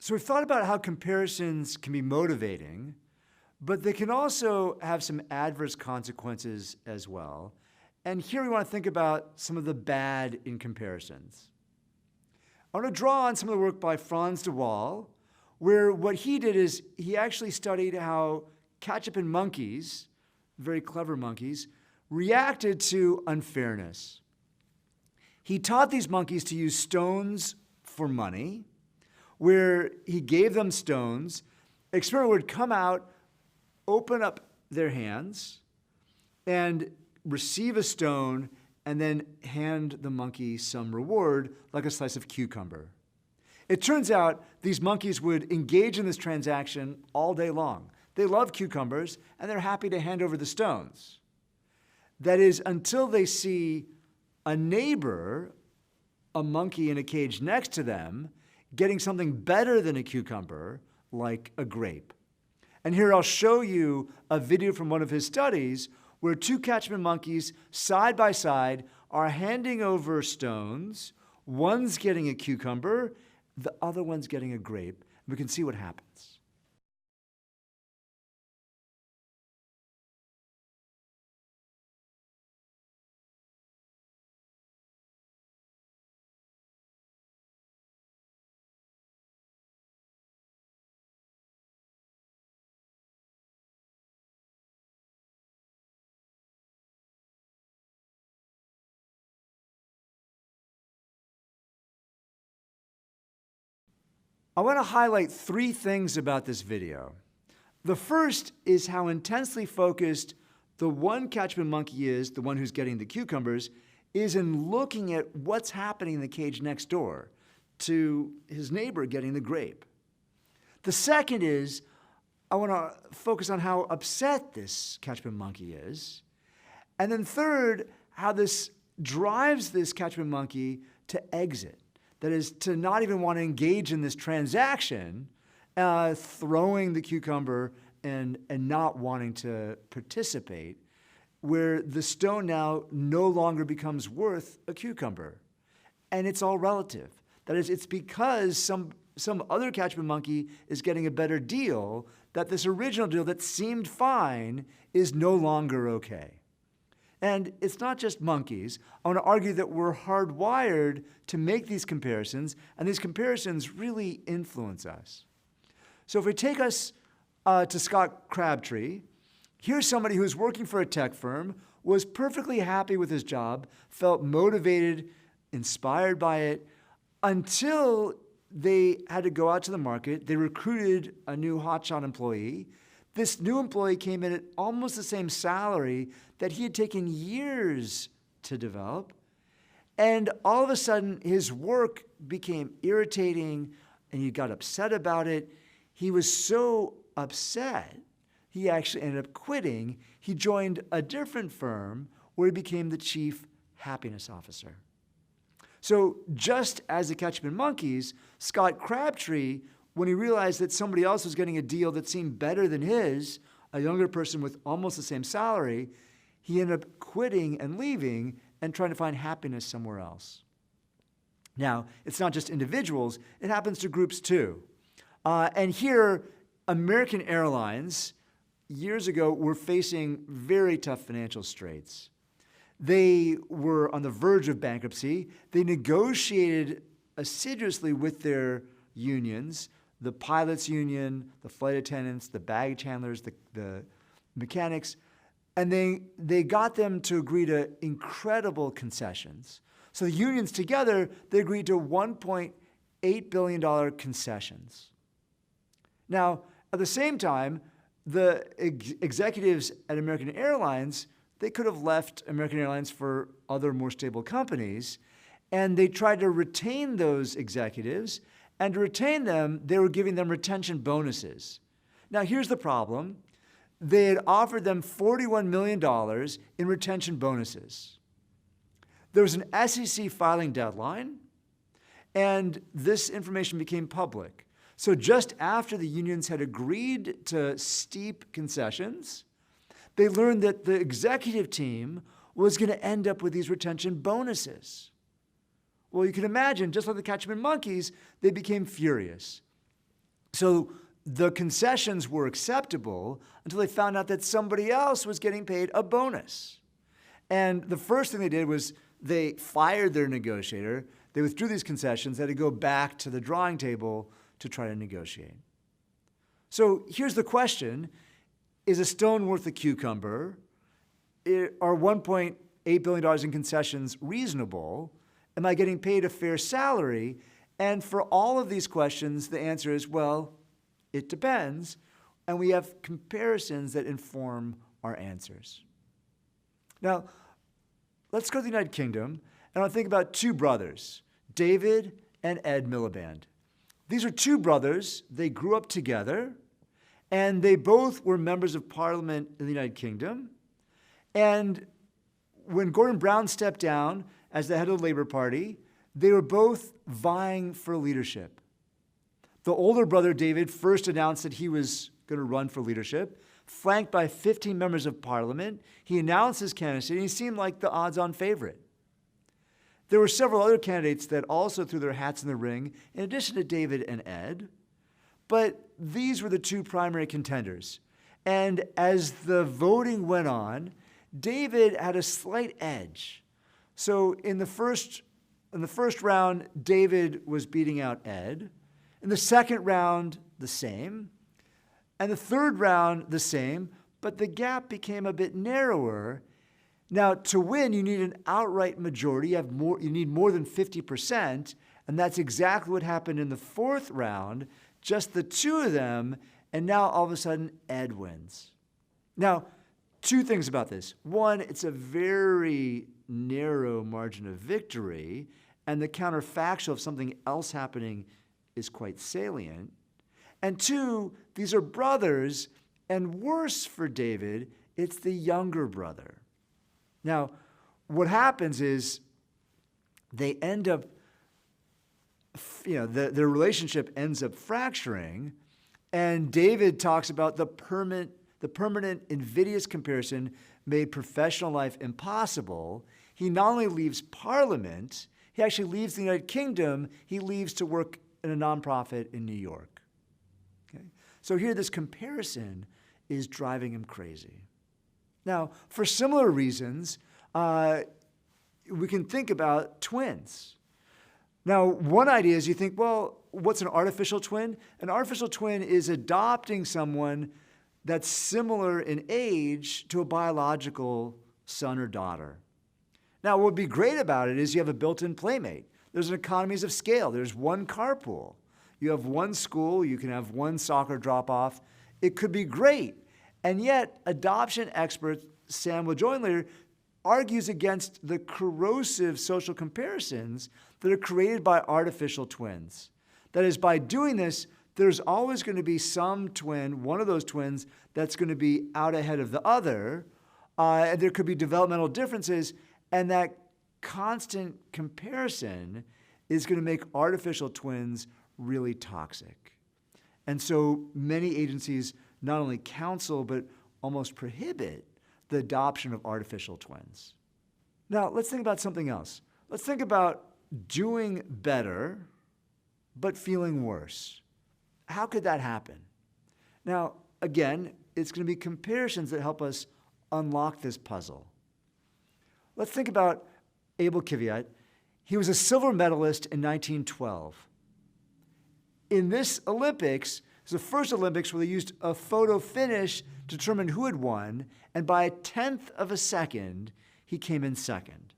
So we've thought about how comparisons can be motivating, but they can also have some adverse consequences as well. And here we want to think about some of the bad in comparisons. I want to draw on some of the work by Frans de Waal, where what he did is he actually studied how catch-up monkeys, very clever monkeys, reacted to unfairness. He taught these monkeys to use stones for money, where he gave them stones. Experiment would come out, open up their hands, and receive a stone, and then hand the monkey some reward, like a slice of cucumber. It turns out these monkeys would engage in this transaction all day long. They love cucumbers, and they're happy to hand over the stones. That is, until they see a neighbor, a monkey in a cage next to them, getting something better than a cucumber, like a grape. And here I'll show you a video from one of his studies where two catchment monkeys side by side are handing over stones. One's getting a cucumber, the other one's getting a grape. We can see what happens. I want to highlight three things about this video. The first is how intensely focused the one catchment monkey is, the one who's getting the cucumbers, is in looking at what's happening in the cage next door to his neighbor getting the grape. The second is I want to focus on how upset this catchment monkey is. And then third, how this drives this catchment monkey to exit. That is, to not even want to engage in this transaction, throwing the cucumber and not wanting to participate, where the stone now no longer becomes worth a cucumber. And it's all relative. That is, it's because some other catchment monkey is getting a better deal that this original deal that seemed fine is no longer okay. And it's not just monkeys. I want to argue that we're hardwired to make these comparisons, and these comparisons really influence us. So if we take us to Scott Crabtree, here's somebody who's working for a tech firm, was perfectly happy with his job, felt motivated, inspired by it, until they had to go out to the market. They recruited a new hotshot employee. This new employee came in at almost the same salary that he had taken years to develop. And all of a sudden, his work became irritating, and he got upset about it. He was so upset, he actually ended up quitting. He joined a different firm where he became the chief happiness officer. So just as the catchment monkeys, Scott Crabtree, when he realized that somebody else was getting a deal that seemed better than his, a younger person with almost the same salary, he ended up quitting and leaving and trying to find happiness somewhere else. Now, it's not just individuals, it happens to groups too. And here, American Airlines, years ago, were facing very tough financial straits. They were on the verge of bankruptcy. They negotiated assiduously with their unions, the pilots union, the flight attendants, the baggage handlers, the mechanics, and they got them to agree to incredible concessions. So the unions together, they agreed to $1.8 billion concessions. Now, at the same time, the executives at American Airlines, they could have left American Airlines for other more stable companies, and they tried to retain those executives. And to retain them, they were giving them retention bonuses. Now, here's the problem. They had offered them $41 million in retention bonuses. There was an SEC filing deadline, and this information became public. So just after the unions had agreed to steep concessions, they learned that the executive team was going to end up with these retention bonuses. Well, you can imagine, just like the catchment monkeys, they became furious. So the concessions were acceptable until they found out that somebody else was getting paid a bonus. And the first thing they did was they fired their negotiator. They withdrew these concessions. They had to go back to the drawing table to try to negotiate. So here's the question. Is a stone worth a cucumber? Are $1.8 billion in concessions reasonable? Am I getting paid a fair salary? And for all of these questions, the answer is, well, it depends. And we have comparisons that inform our answers. Now, let's go to the United Kingdom, and I'll think about two brothers, David and Ed Miliband. These are two brothers. They grew up together, and they both were members of Parliament in the United Kingdom. And when Gordon Brown stepped down as the head of the Labour Party, they were both vying for leadership. The older brother, David, first announced that he was going to run for leadership. Flanked by 15 members of Parliament, he announced his candidacy, and he seemed like the odds-on favorite. There were several other candidates that also threw their hats in the ring, in addition to David and Ed. But these were the two primary contenders. And as the voting went on, David had a slight edge. So in the first round, David was beating out Ed. In the second round, the same. And the third round, the same. But the gap became a bit narrower. Now, to win, you need an outright majority. You need more than 50%. And that's exactly what happened in the fourth round. Just the two of them. And now, all of a sudden, Ed wins. Now, two things about this. One, it's a very narrow margin of victory, and the counterfactual of something else happening is quite salient. And two, these are brothers, and worse for David, it's the younger brother. Now, what happens is they end up, their relationship ends up fracturing, and David talks about the permanent invidious comparison made professional life impossible. He not only leaves Parliament, he actually leaves the United Kingdom. He leaves to work in a nonprofit in New York. Okay? So here, this comparison is driving him crazy. Now, for similar reasons, we can think about twins. Now, one idea is you think, well, what's an artificial twin? An artificial twin is adopting someone that's similar in age to a biological son or daughter. Now, what would be great about it is you have a built-in playmate. There's an economies of scale. There's one carpool. You have one school. You can have one soccer drop-off. It could be great. And yet, adoption expert Sam LeJoyner argues against the corrosive social comparisons that are created by artificial twins. That is, by doing this, there's always going to be some twin, one of those twins, that's going to be out ahead of the other. And there could be developmental differences, and that constant comparison is going to make artificial twins really toxic. And so many agencies not only counsel, but almost prohibit the adoption of artificial twins. Now, let's think about something else. Let's think about doing better, but feeling worse. How could that happen? Now, again, it's going to be comparisons that help us unlock this puzzle. Let's think about Abel Kvyat. He was a silver medalist in 1912. In this Olympics, it was the first Olympics where they used a photo finish to determine who had won, and by a tenth of a second, he came in second.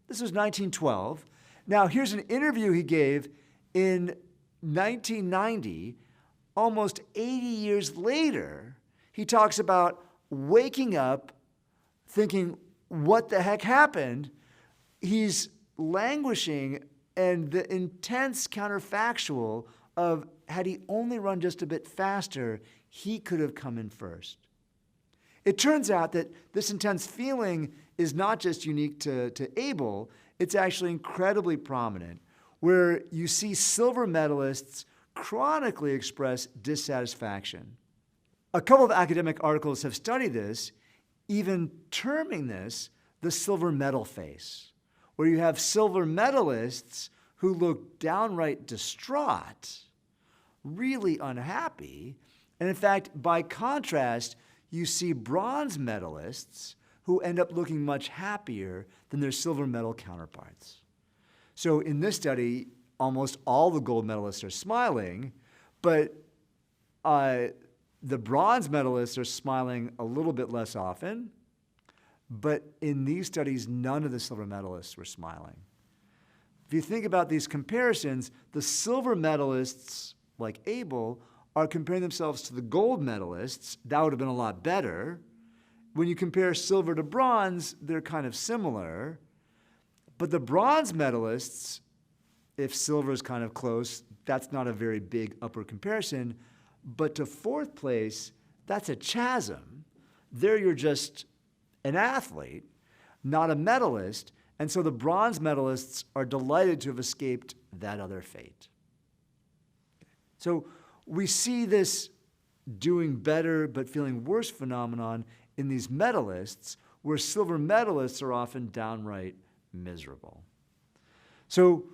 This was 1912. Now, here's an interview he gave in 1990, almost 80 years later. He talks about waking up thinking, what the heck happened? He's languishing, and the intense counterfactual of had he only run just a bit faster, he could have come in first. It turns out that this intense feeling is not just unique to Abel, it's actually incredibly prominent, where you see silver medalists chronically express dissatisfaction. A couple of academic articles have studied this, even terming this the silver medal face, where you have silver medalists who look downright distraught really unhappy. And in fact, by contrast, you see bronze medalists who end up looking much happier than their silver medal counterparts. So in this study, almost all the gold medalists are smiling, but the bronze medalists are smiling a little bit less often. But in these studies, none of the silver medalists were smiling. If you think about these comparisons, the silver medalists, like Abel, are comparing themselves to the gold medalists. That would have been a lot better. When you compare silver to bronze, they're kind of similar. But the bronze medalists, if silver is kind of close, that's not a very big upward comparison. But to fourth place, that's a chasm. There you're just an athlete, not a medalist. And so the bronze medalists are delighted to have escaped that other fate. So we see this doing better but feeling worse phenomenon in these medalists, where silver medalists are often downright miserable. So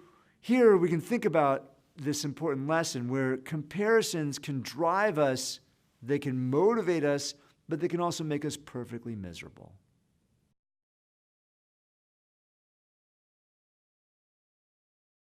here we can think about this important lesson where comparisons can drive us, they can motivate us, but they can also make us perfectly miserable.